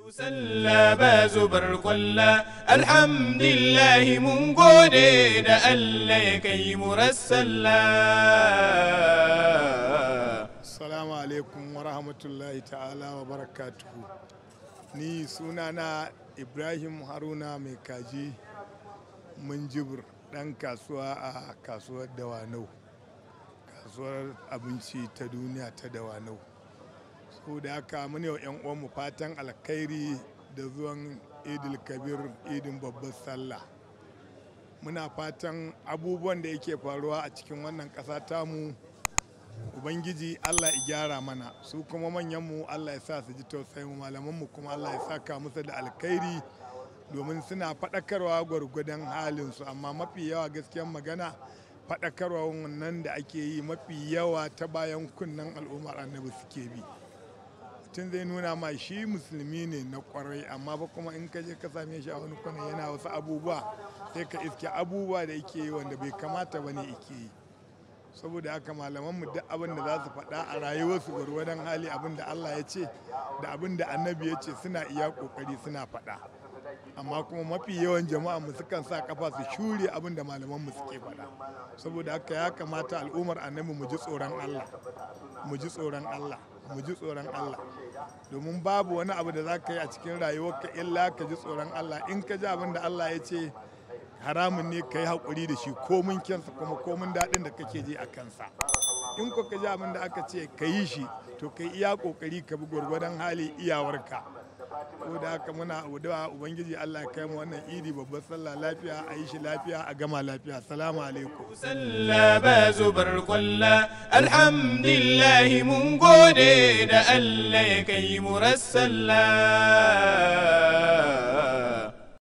Sallah ba zubar kwalla, alhamdulillah mun gode da Allah ya kai mu sallah. Assalamu alaikum wa rahmatullahi ta'ala wa barakatuhu. Ni sunana Ibrahim Haruna mai kaji Munjibir, ɗan kasuwa a kasuwar Dawanau, kasuwar abinci ta duniya ta Dawanau. Da haka mune wa 'yan uwanmu fatan alkhairi da zuwan idil kabir, idin babbar sallah. Muna fatan abubuwan da yake faruwa a cikin wannan ƙasa tamu ubangiji Allah ya gyara mana, su kuma manyanmu Allah ya sa su ji tausayin malamanmu kuma Allah ya saka musu da alkhairi, domin suna faɗakarwa gwargwadon halinsu, amma mafi yawa gaskiyar magana faɗakarwa wannan da ake yi mafi yawa ta bayan kunnen al'ummar annabi suke bi. Tun zai nuna ma shi musulmi ne na kwarai, amma ba kuma in ka je ka same shi a wani kwana yana wasu abubuwa sai ka iske abubuwa da yake yi wanda bai kamata ba ne yake yi. Saboda haka malamanmu duk abin da za su faɗa a rayuwarsu gwargwadon hali, abin da Allah ya ce da abin da annabi ya ce suna iya ƙoƙari suna faɗa, amma kuma mafi yawan jama'a mu sukan sa kafa su shure abin da malamanmu suke faɗa. Saboda haka ya kamata al'ummar annabi mu ji tsoron Allah, mu ji tsoron Allah, mu ji tsoron Allah, domin babu wani abu da za ka yi a cikin rayuwarka illa ka ji tsoron Allah. In ka ji abin da Allah ya ce haramun ne, ka yi haƙuri da shi komin kyansa kuma komin daɗin da kake ji a kansa. In ko ka ji abin da aka ce ka yi shi, to ka yi iya ƙoƙari ka bi gwargwadon hali iyawarka. Ko da haka muna addu'a ubangiji Allah ya kai mu wannan idi babbar sallah lafiya, a yi shi lafiya, a gama lafiya. Assalamu alaikum. Sallah ba zubar kwalla, alhamdulillah mun gode da Allah ya kai mu sallah.